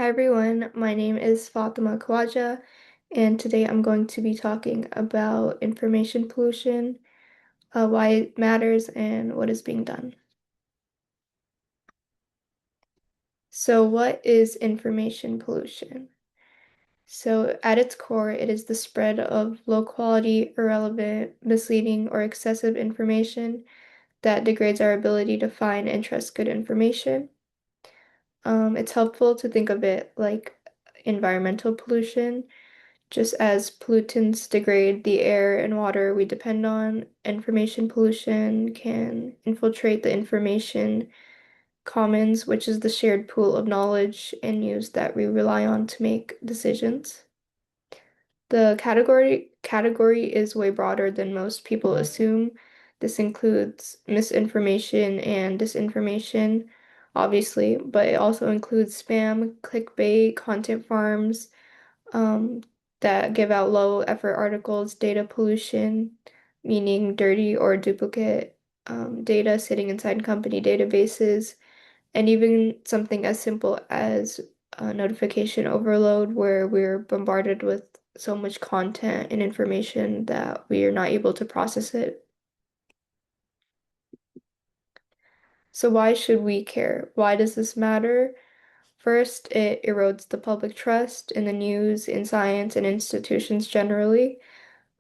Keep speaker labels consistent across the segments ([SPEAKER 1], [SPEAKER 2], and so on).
[SPEAKER 1] Hi everyone, my name is Fatima Khawaja, and today I'm going to be talking about information pollution, why it matters, and what is being done. So, what is information pollution? So, at its core, it is the spread of low quality, irrelevant, misleading, or excessive information that degrades our ability to find and trust good information. It's helpful to think of it like environmental pollution. Just as pollutants degrade the air and water we depend on, information pollution can infiltrate the information commons, which is the shared pool of knowledge and news that we rely on to make decisions. The category is way broader than most people assume. This includes misinformation and disinformation, obviously, but it also includes spam, clickbait, content farms, um, that give out low effort articles, data pollution, meaning dirty or duplicate data sitting inside company databases, and even something as simple as notification overload, where we're bombarded with so much content and information that we are not able to process it. So, why should we care? Why does this matter? First, it erodes the public trust in the news, in science, and institutions generally.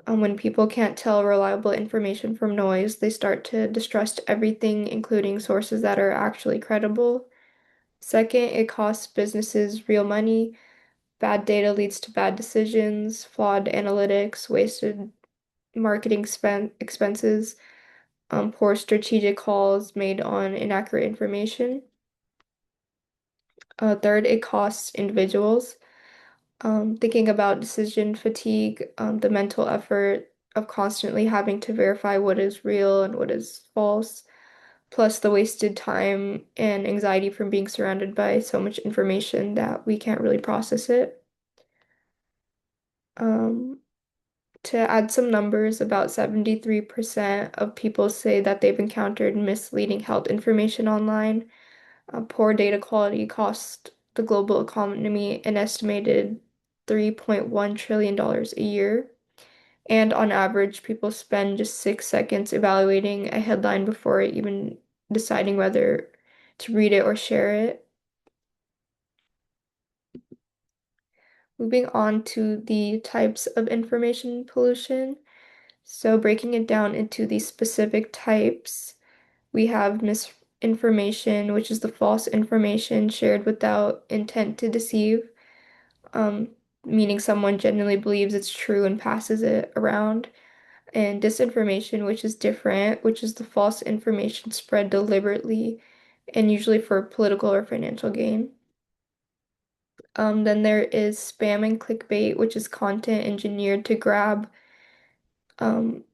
[SPEAKER 1] When people can't tell reliable information from noise, they start to distrust everything, including sources that are actually credible. Second, it costs businesses real money. Bad data leads to bad decisions, flawed analytics, wasted marketing expenses, poor strategic calls made on inaccurate information. Third, it costs individuals. Thinking about decision fatigue, the mental effort of constantly having to verify what is real and what is false, plus the wasted time and anxiety from being surrounded by so much information that we can't really process it. Um, to add some numbers, about 73% of people say that they've encountered misleading health information online. Poor data quality cost the global economy an estimated $3.1 trillion a year. And on average, people spend just 6 seconds evaluating a headline before even deciding whether to read it or share it. Moving on to the types of information pollution. So, breaking it down into the specific types, we have misinformation, which is the false information shared without intent to deceive, um, meaning someone genuinely believes it's true and passes it around. And disinformation, which is different, which is the false information spread deliberately and usually for political or financial gain. Then there is spam and clickbait, which is content engineered to grab um,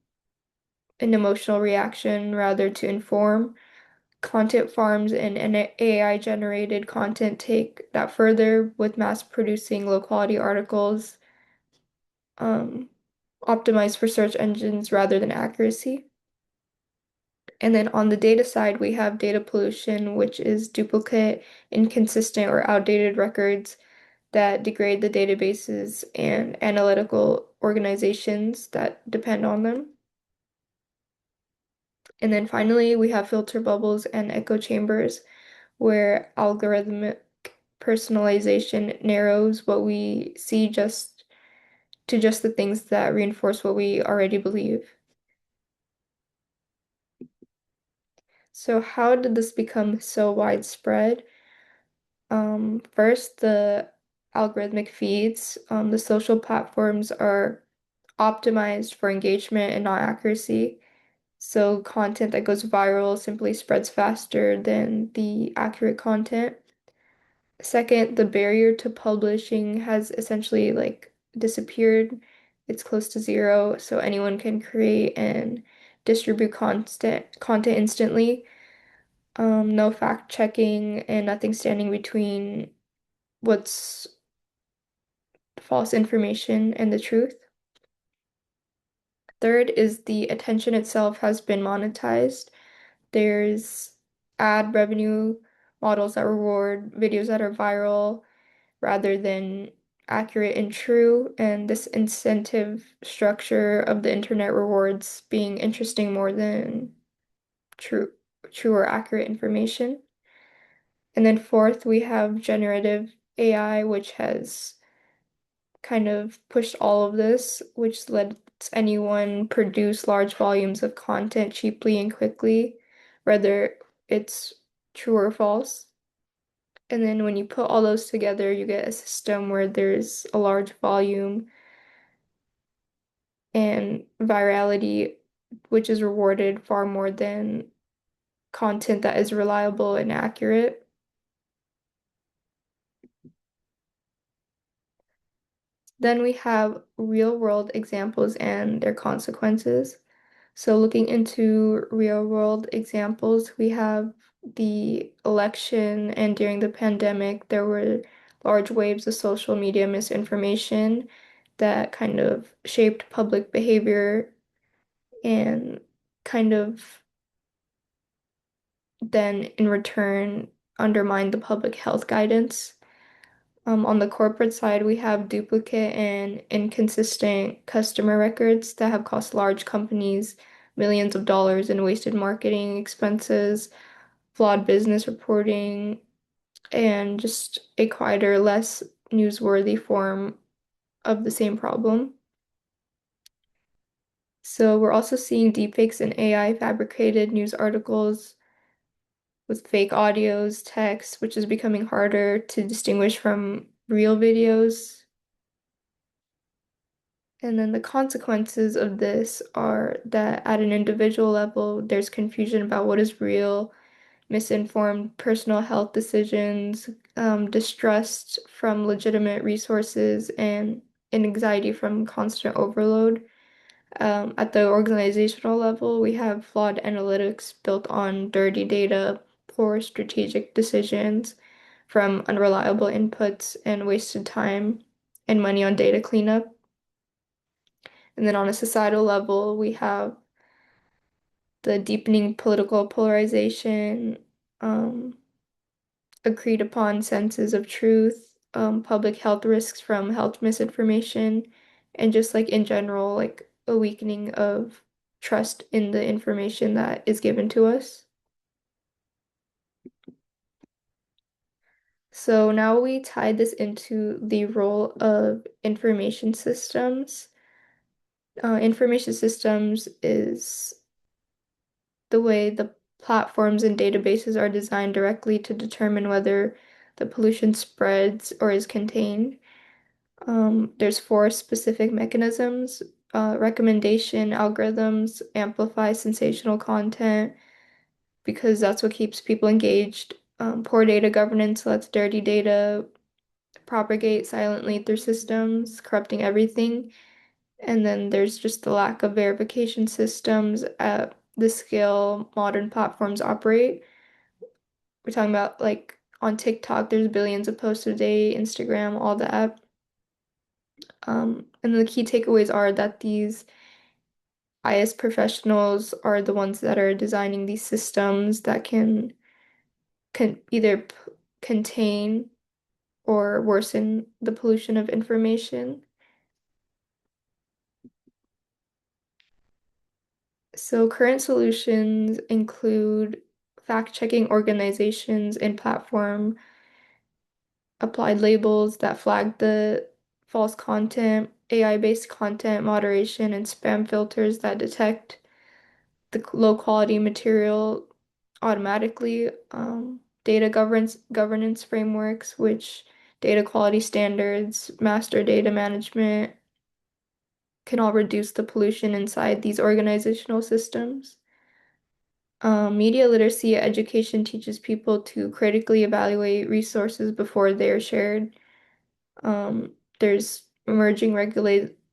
[SPEAKER 1] an emotional reaction rather to inform. Content farms and AI generated content take that further with mass producing low quality articles, um, optimized for search engines rather than accuracy. And then on the data side, we have data pollution, which is duplicate, inconsistent, or outdated records that degrade the databases and analytical organizations that depend on them. And then finally, we have filter bubbles and echo chambers, where algorithmic personalization narrows what we see just the things that reinforce what we already believe. So, how did this become so widespread? First, the algorithmic feeds. The social platforms are optimized for engagement and not accuracy. So content that goes viral simply spreads faster than the accurate content. Second, the barrier to publishing has essentially like disappeared. It's close to zero, so anyone can create and distribute content instantly. No fact checking and nothing standing between what's false information and the truth. Third is the attention itself has been monetized. There's ad revenue models that reward videos that are viral rather than accurate and true. And this incentive structure of the internet rewards being interesting more than true, true or accurate information. And then fourth, we have generative AI, which has kind of pushed all of this, which lets anyone produce large volumes of content cheaply and quickly, whether it's true or false. And then when you put all those together, you get a system where there's a large volume and virality, which is rewarded far more than content that is reliable and accurate. Then we have real world examples and their consequences. So looking into real world examples, we have the election and during the pandemic, there were large waves of social media misinformation that kind of shaped public behavior and kind of then in return undermined the public health guidance. On the corporate side, we have duplicate and inconsistent customer records that have cost large companies millions of dollars in wasted marketing expenses, flawed business reporting, and just a quieter, less newsworthy form of the same problem. So we're also seeing deepfakes and AI fabricated news articles with fake audios, text, which is becoming harder to distinguish from real videos. And then the consequences of this are that at an individual level, there's confusion about what is real, misinformed personal health decisions, distrust from legitimate resources, and anxiety from constant overload. At the organizational level, we have flawed analytics built on dirty data, poor strategic decisions from unreliable inputs, and wasted time and money on data cleanup. And then on a societal level, we have the deepening political polarization, um, agreed upon senses of truth, public health risks from health misinformation, and just like in general, like a weakening of trust in the information that is given to us. So now we tie this into the role of information systems. Information systems is the way the platforms and databases are designed directly to determine whether the pollution spreads or is contained. There's four specific mechanisms. Recommendation algorithms amplify sensational content because that's what keeps people engaged. Poor data governance lets dirty data propagate silently through systems, corrupting everything. And then there's just the lack of verification systems at the scale modern platforms operate. We're talking about like on TikTok, there's billions of posts a day, Instagram, all that. And the key takeaways are that these IS professionals are the ones that are designing these systems that can either contain or worsen the pollution of information. So current solutions include fact-checking organizations and platform applied labels that flag the false content, AI-based content moderation, and spam filters that detect the low quality material automatically. Data governance frameworks, which data quality standards, master data management can all reduce the pollution inside these organizational systems. Media literacy education teaches people to critically evaluate resources before they're shared. There's emerging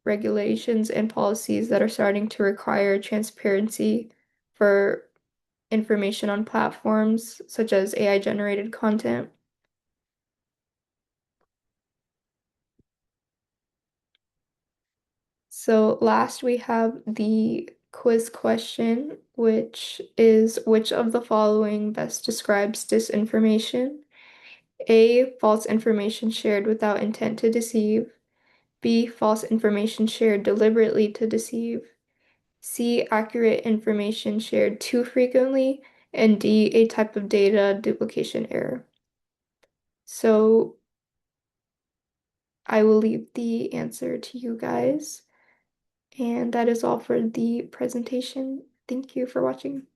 [SPEAKER 1] regulations and policies that are starting to require transparency for information on platforms such as AI generated content. So last we have the quiz question, which is which of the following best describes disinformation? A, false information shared without intent to deceive. B, false information shared deliberately to deceive. C, accurate information shared too frequently. And D, a type of data duplication error. So I will leave the answer to you guys. And that is all for the presentation. Thank you for watching.